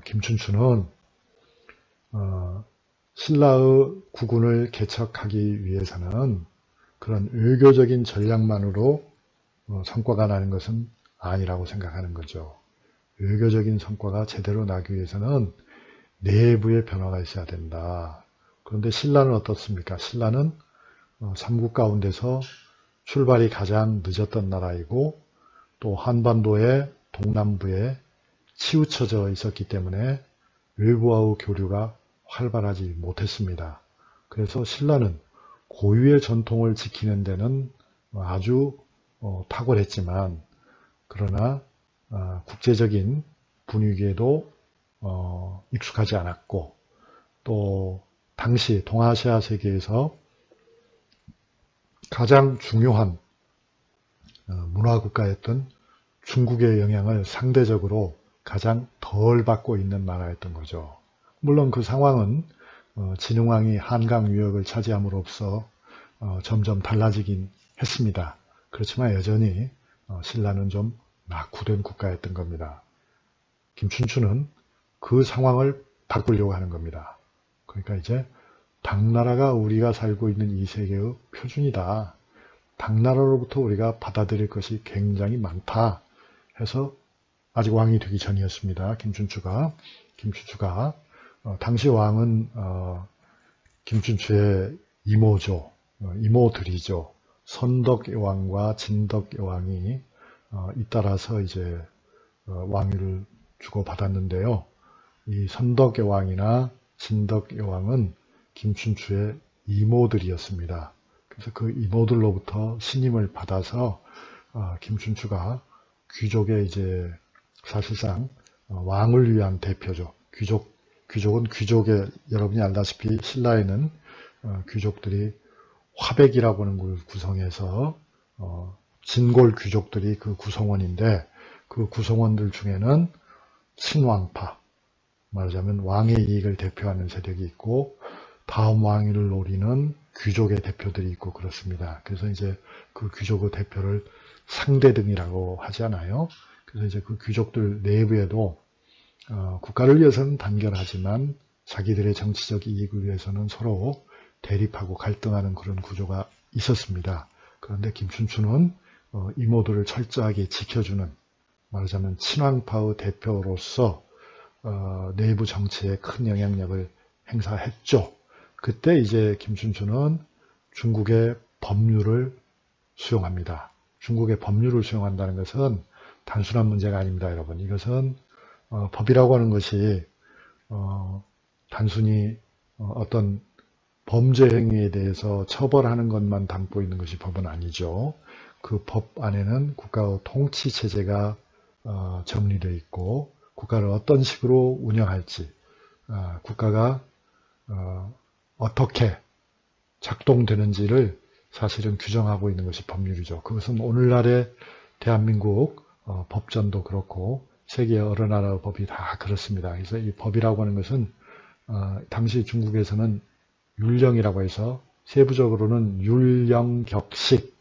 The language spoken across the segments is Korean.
김춘추는 신라의 국군을 개척하기 위해서는 그런 외교적인 전략만으로 성과가 나는 것은 아니라고 생각하는 거죠. 외교적인 성과가 제대로 나기 위해서는 내부의 변화가 있어야 된다. 그런데 신라는 어떻습니까? 신라는 삼국 가운데서 출발이 가장 늦었던 나라이고 또 한반도의 동남부에 치우쳐져 있었기 때문에 외부와의 교류가 활발하지 못했습니다. 그래서 신라는 고유의 전통을 지키는 데는 아주 탁월했지만 그러나 국제적인 분위기에도 익숙하지 않았고 또 당시 동아시아 세계에서 가장 중요한 문화국가였던 중국의 영향을 상대적으로 가장 덜 받고 있는 나라였던 거죠. 물론 그 상황은 진흥왕이 한강 유역을 차지함으로써 점점 달라지긴 했습니다. 그렇지만 여전히 신라는 좀 낙후된 국가였던 겁니다. 김춘추는 그 상황을 바꾸려고 하는 겁니다. 그러니까 이제 당나라가 우리가 살고 있는 이 세계의 표준이다. 당나라로부터 우리가 받아들일 것이 굉장히 많다 해서 아직 왕이 되기 전이었습니다. 김춘추가 당시 왕은 김춘추의 이모죠. 이모들이죠. 선덕여왕과 진덕여왕이 잇따라서 이제 왕위를 주고받았는데요. 이 선덕여왕이나 진덕여왕은 김춘추의 이모들이었습니다. 그래서 그 이모들로부터 신임을 받아서 김춘추가 귀족의 이제 사실상 왕을 위한 대표죠. 귀족은 귀족의 여러분이 알다시피 신라에는 귀족들이 화백이라고 하는 걸 구성해서 진골 귀족들이 그 구성원인데 그 구성원들 중에는 친왕파, 말하자면 왕의 이익을 대표하는 세력이 있고 다음 왕위를 노리는 귀족의 대표들이 있고 그렇습니다. 그래서 이제 그 귀족의 대표를 상대등이라고 하지 않아요. 그래서 이제 그 귀족들 내부에도 국가를 위해서는 단결하지만 자기들의 정치적 이익을 위해서는 서로 대립하고 갈등하는 그런 구조가 있었습니다. 그런데 김춘추는 이모들을 철저하게 지켜주는 말하자면 친왕파의 대표로서 내부 정치에 큰 영향력을 행사했죠. 그때 이제 김춘추는 중국의 법률을 수용합니다. 중국의 법률을 수용한다는 것은 단순한 문제가 아닙니다, 여러분. 이것은 법이라고 하는 것이 단순히 어떤 범죄 행위에 대해서 처벌하는 것만 담고 있는 것이 법은 아니죠. 그 법 안에는 국가의 통치 체제가 정리되어 있고 국가를 어떤 식으로 운영할지, 국가가 어떻게 작동되는지를 사실은 규정하고 있는 것이 법률이죠. 그것은 오늘날의 대한민국 법전도 그렇고 세계 여러 나라의 법이 다 그렇습니다. 그래서 이 법이라고 하는 것은 당시 중국에서는 율령이라고 해서 세부적으로는 율령격식,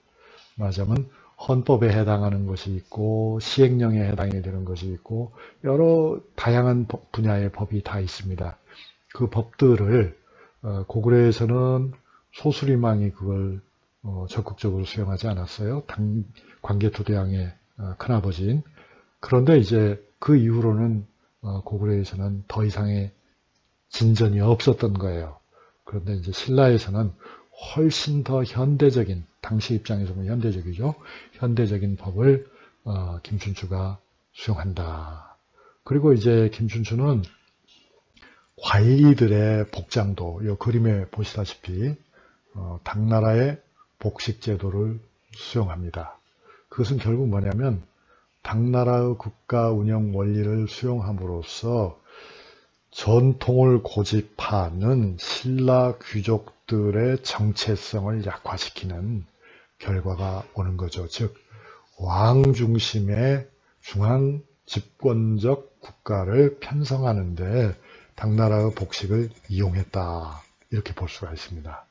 말하자면 헌법에 해당하는 것이 있고 시행령에 해당이 되는 것이 있고 여러 다양한 분야의 법이 다 있습니다. 그 법들을 고구려에서는 소수리망이 그걸 적극적으로 수용하지 않았어요. 광개토대왕의 큰아버지인. 그런데 이제 그 이후로는 고구려에서는 더 이상의 진전이 없었던 거예요. 그런데 이제 신라에서는 훨씬 더 현대적인, 당시 입장에서 보면 현대적이죠. 현대적인 법을 김춘추가 수용한다. 그리고 이제 김춘추는 관리들의 복장도 이 그림에 보시다시피 당나라의 복식 제도를 수용합니다. 그것은 결국 뭐냐면 당나라의 국가 운영 원리를 수용함으로써 전통을 고집하는 신라 귀족들의 정체성을 약화시키는 결과가 오는 거죠. 즉 왕 중심의 중앙 집권적 국가를 편성하는 데 당나라의 복식을 이용했다. 이렇게 볼 수가 있습니다.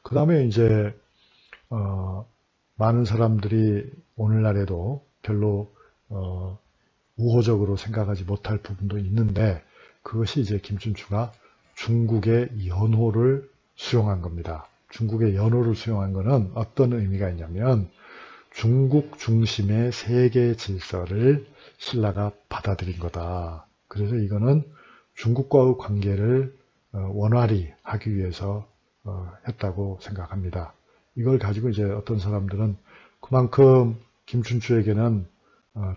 그 다음에 이제 많은 사람들이 오늘날에도 별로 우호적으로 생각하지 못할 부분도 있는데 그것이 이제 김춘추가 중국의 연호를 수용한 겁니다. 중국의 연호를 수용한 것은 어떤 의미가 있냐면 중국 중심의 세계 질서를 신라가 받아들인 거다. 그래서 이거는 중국과의 관계를 원활히 하기 위해서 했다고 생각합니다. 이걸 가지고 이제 어떤 사람들은 그만큼 김춘추에게는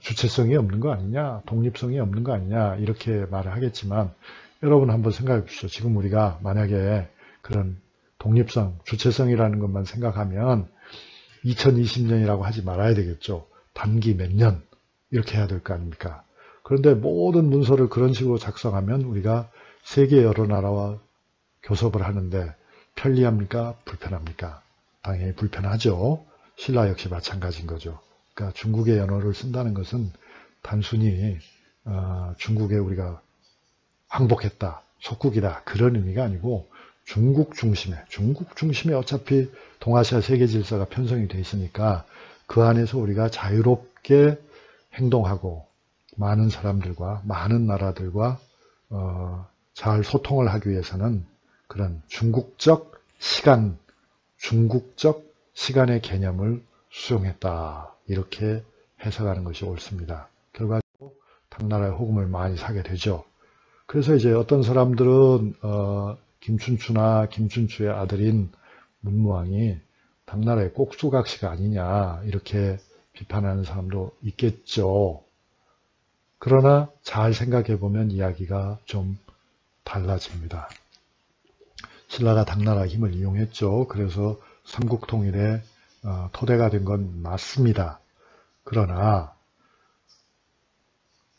주체성이 없는 거 아니냐, 독립성이 없는 거 아니냐 이렇게 말을 하겠지만 여러분 한번 생각해 보십시오. 지금 우리가 만약에 그런 독립성, 주체성이라는 것만 생각하면 2020년이라고 하지 말아야 되겠죠. 단기 몇 년 이렇게 해야 될 거 아닙니까? 그런데 모든 문서를 그런 식으로 작성하면 우리가 세계 여러 나라와 교섭을 하는데 편리합니까? 불편합니까? 당연히 불편하죠. 신라 역시 마찬가지인 거죠. 그러니까 중국의 연호를 쓴다는 것은 단순히 중국에 우리가 항복했다, 속국이다 그런 의미가 아니고 중국 중심에 어차피 동아시아 세계 질서가 편성이 되어 있으니까 그 안에서 우리가 자유롭게 행동하고 많은 사람들과 많은 나라들과 잘 소통을 하기 위해서는 그런 중국적 시간의 개념을 수용했다. 이렇게 해석하는 것이 옳습니다. 결과적으로 당나라의 호금을 많이 사게 되죠. 그래서 이제 어떤 사람들은 김춘추나 김춘추의 아들인 문무왕이 당나라의 꼭두각시가 아니냐 이렇게 비판하는 사람도 있겠죠. 그러나 잘 생각해 보면 이야기가 좀 달라집니다. 신라가 당나라 힘을 이용했죠. 그래서 삼국통일의 토대가 된 건 맞습니다. 그러나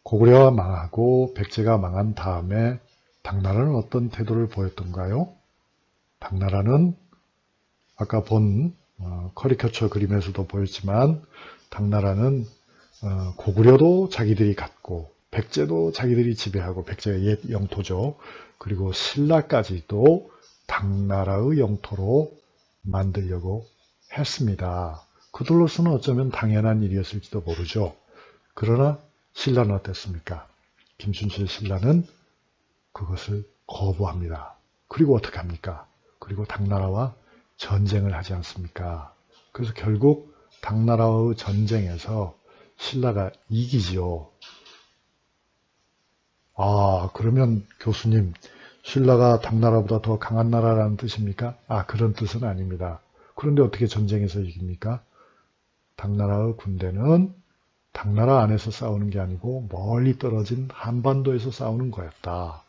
고구려가 망하고 백제가 망한 다음에 당나라는 어떤 태도를 보였던가요? 당나라는 아까 본 커리커처 그림에서도 보였지만 당나라는 고구려도 자기들이 갖고 백제도 자기들이 지배하고 백제가 옛 영토죠. 그리고 신라까지도 당나라의 영토로 만들려고 했습니다. 그들로서는 어쩌면 당연한 일이었을지도 모르죠. 그러나 신라는 어땠습니까? 김춘추의 신라는 그것을 거부합니다. 그리고 어떻게 합니까? 그리고 당나라와 전쟁을 하지 않습니까? 그래서 결국 당나라의 전쟁에서 신라가 이기지요. 그러면 교수님, 신라가 당나라보다 더 강한 나라라는 뜻입니까? 그런 뜻은 아닙니다. 그런데 어떻게 전쟁에서 이깁니까? 당나라의 군대는 당나라 안에서 싸우는 게 아니고 멀리 떨어진 한반도에서 싸우는 거였다.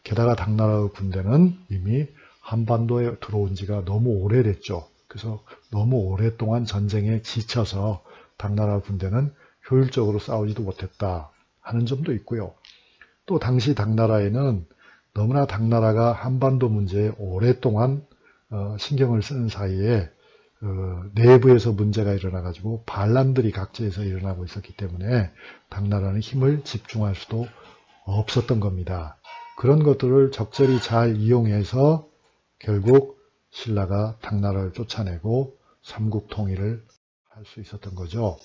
게다가 당나라의 군대는 이미 한반도에 들어온 지가 너무 오래됐죠. 그래서 너무 오랫동안 전쟁에 지쳐서 당나라 군대는 효율적으로 싸우지도 못했다 하는 점도 있고요. 또 당시 당나라에는 너무나 당나라가 한반도 문제에 오랫동안 신경을 쓰는 사이에 내부에서 문제가 일어나가지고 반란들이 각지에서 일어나고 있었기 때문에 당나라는 힘을 집중할 수도 없었던 겁니다. 그런 것들을 적절히 잘 이용해서 결국 신라가 당나라를 쫓아내고 삼국 통일을 할 수 있었던 거죠.